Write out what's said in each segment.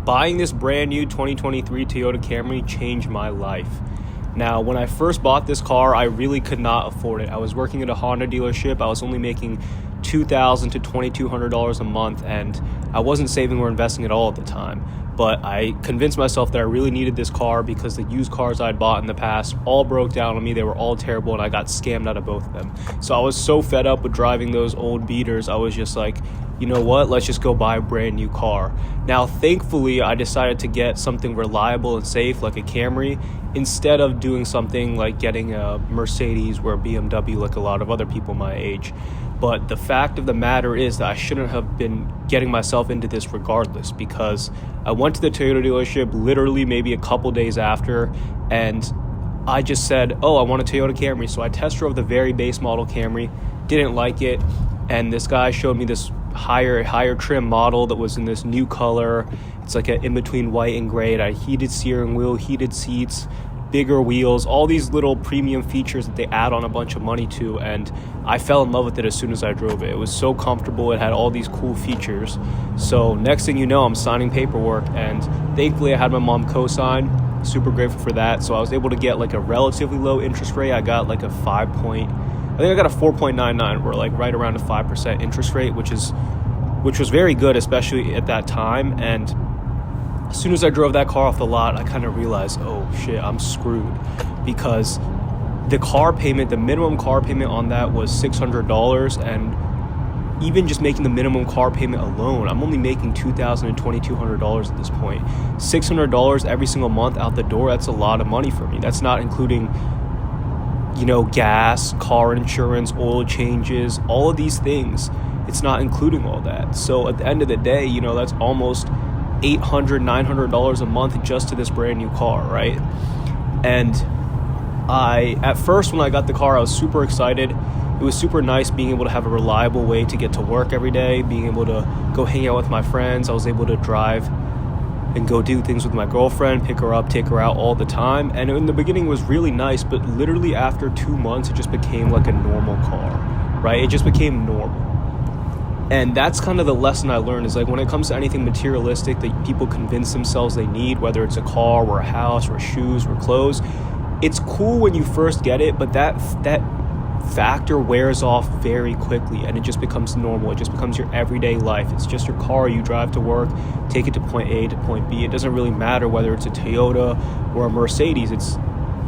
Buying this brand new 2023 Toyota Camry changed my life. Now, when I first bought this car, I really could not afford it. I was working at a Honda dealership. I was only making $2,000 to $2,200 a month, and I wasn't saving or investing at all at the time. But I convinced myself that I really needed this car because the used cars I'd bought in the past all broke down on me. They were all terrible, and I got scammed out of both of them. So I was so fed up with driving those old beaters. I was just like, you know what? Let's just go buy a brand new car. Now, thankfully, I decided to get something reliable and safe like a Camry instead of doing something like getting a Mercedes or a BMW like a lot of other people my age. But the fact of the matter is that I shouldn't have been getting myself into this regardless, because I went to the Toyota dealership literally maybe a couple days after, and I just said, oh, I want a Toyota Camry. So I test drove the very base model Camry, didn't like it, and this guy showed me this higher trim model that was in this new color. It's like an in-between white and gray. It had a heated steering wheel, heated seats, bigger wheels, all these little premium features that they add on a bunch of money to, and I fell in love with it as soon as I drove it. It was so comfortable. It had all these cool features. So next thing you know, I'm signing paperwork, and thankfully I had my mom co-sign. Super grateful for that. So I was able to get like a relatively low interest rate. I got like a 4.99, or like right around a 5% interest rate, which was very good, especially at that time. And as soon as I drove that car off the lot, I kind of realized, oh shit, I'm screwed, because the minimum car payment on that was $600, and even just making the minimum car payment alone, I'm only making $2,000 and $2,200 at this point. $600 every single month out the door, that's a lot of money for me. That's not including, gas, car insurance, oil changes, all of these things. It's not including all that. So at the end of the day, that's almost $800, $900 a month just to this brand new car, right? And at first when I got the car, I was super excited. It was super nice being able to have a reliable way to get to work every day, being able to go hang out with my friends. I was able to drive and go do things with my girlfriend, pick her up, take her out all the time. And in the beginning it was really nice, but literally after 2 months, it just became like a normal car, right? It just became normal. And that's kind of the lesson I learned, is like when it comes to anything materialistic that people convince themselves they need, whether it's a car or a house or shoes or clothes, it's cool when you first get it, but that factor wears off very quickly, and it just becomes normal. It just becomes your everyday life. It's just your car. You drive to work, take it to point A to point B. It doesn't really matter whether it's a Toyota or a Mercedes. It's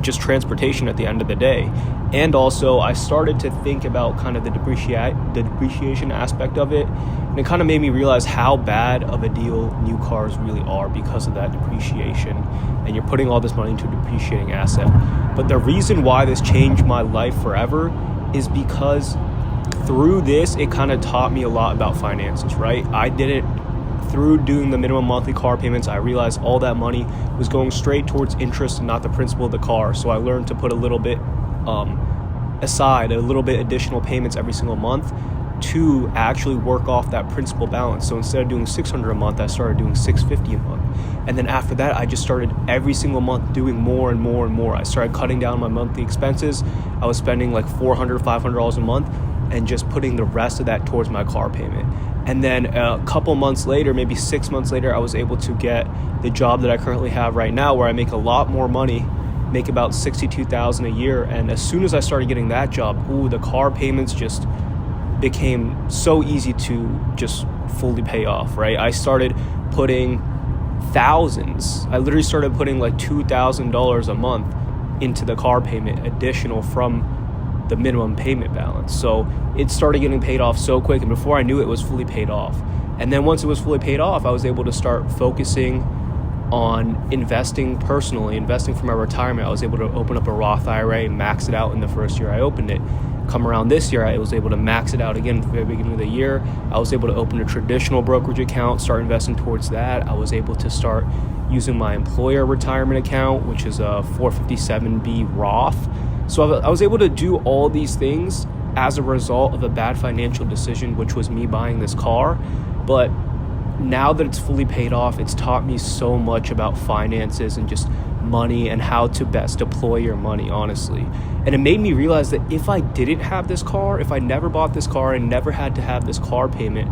just transportation at the end of the day. And also, I started to think about kind of the depreciation aspect of it, and it kind of made me realize how bad of a deal new cars really are because of that depreciation, and you're putting all this money into a depreciating asset. But the reason why this changed my life forever is because through this, it kind of taught me a lot about finances, right? I did it through doing the minimum monthly car payments. I realized all that money was going straight towards interest and not the principal of the car. So I learned to put a little bit aside, a little bit additional payments every single month to actually work off that principal balance. So instead of doing $600 a month, I started doing $650 a month. And then after that, I just started every single month doing more and more and more. I started cutting down my monthly expenses. I was spending like $400, $500 a month, and just putting the rest of that towards my car payment. And then a couple months later, maybe 6 months later, I was able to get the job that I currently have right now, where I make a lot more money, make about $62,000 a year. And as soon as I started getting that job, the car payments just became so easy to just fully pay off, right? I started putting thousands. I literally started putting like $2,000 a month into the car payment, additional from the minimum payment balance. So it started getting paid off so quick, and before I knew it was fully paid off. And then once it was fully paid off, I was able to start focusing on investing personally, investing for my retirement. I was able to open up a Roth IRA and max it out in the first year I opened it. Come around this year, I was able to max it out again at the very beginning of the year. I was able to open a traditional brokerage account, start investing towards that. I was able to start using my employer retirement account, which is a 457B Roth. So I was able to do all these things as a result of a bad financial decision, which was me buying this car. But now that it's fully paid off, it's taught me so much about finances and just money and how to best deploy your money, honestly. And it made me realize that if I didn't have this car, if I never bought this car and never had to have this car payment,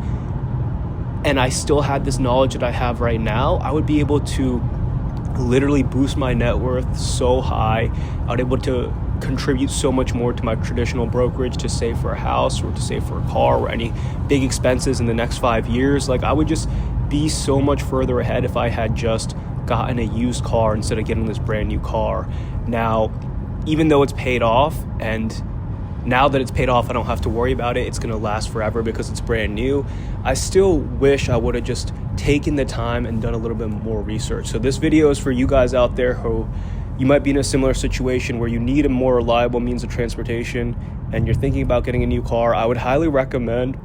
and I still had this knowledge that I have right now, I would be able to literally boost my net worth so high. I would be able to contribute so much more to my traditional brokerage to save for a house or to save for a car or any big expenses in the next 5 years. Like, I would just be so much further ahead if I had just gotten a used car instead of getting this brand new car. Now, even though it's paid off, and now that it's paid off, I don't have to worry about it. It's going to last forever because it's brand new. I still wish I would have just taken the time and done a little bit more research. So this video is for you guys out there who you might be in a similar situation where you need a more reliable means of transportation and you're thinking about getting a new car. I would highly recommend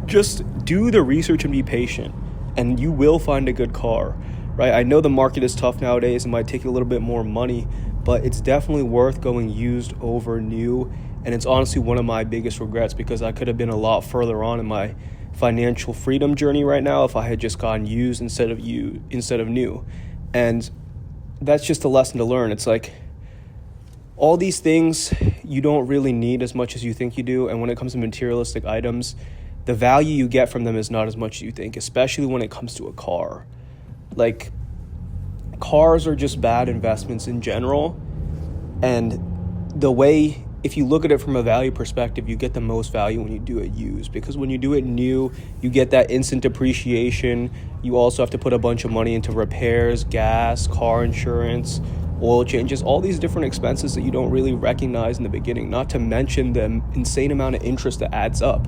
just do the research and be patient, and you will find a good car, right? I know the market is tough nowadays. It might take you a little bit more money, but it's definitely worth going used over new. And it's honestly one of my biggest regrets, because I could have been a lot further on in my financial freedom journey right now if I had just gone used instead of new. And that's just a lesson to learn. It's like, all these things you don't really need as much as you think you do. And when it comes to materialistic items, the value you get from them is not as much as you think, especially when it comes to a car. Like, cars are just bad investments in general. And the way, if you look at it from a value perspective, you get the most value when you do it used, because when you do it new, you get that instant depreciation. You also have to put a bunch of money into repairs, gas, car insurance, oil changes, all these different expenses that you don't really recognize in the beginning, not to mention the insane amount of interest that adds up,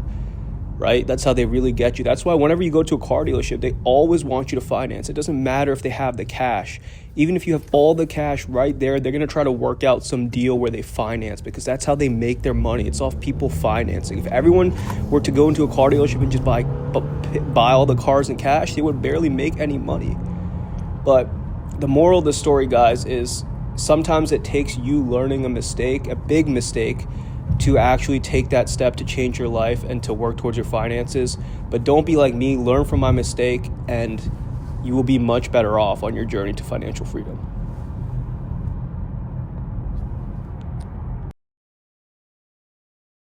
right? That's how they really get you. That's why whenever you go to a car dealership, they always want you to finance. It doesn't matter if they have the cash. Even if you have all the cash right there, they're going to try to work out some deal where they finance, because that's how they make their money. It's off people financing. If everyone were to go into a car dealership and just buy all the cars in cash, they would barely make any money. But the moral of the story, guys, is sometimes it takes you learning a mistake, a big mistake, to actually take that step to change your life and to work towards your finances. But don't be like me. Learn from my mistake, and you will be much better off on your journey to financial freedom.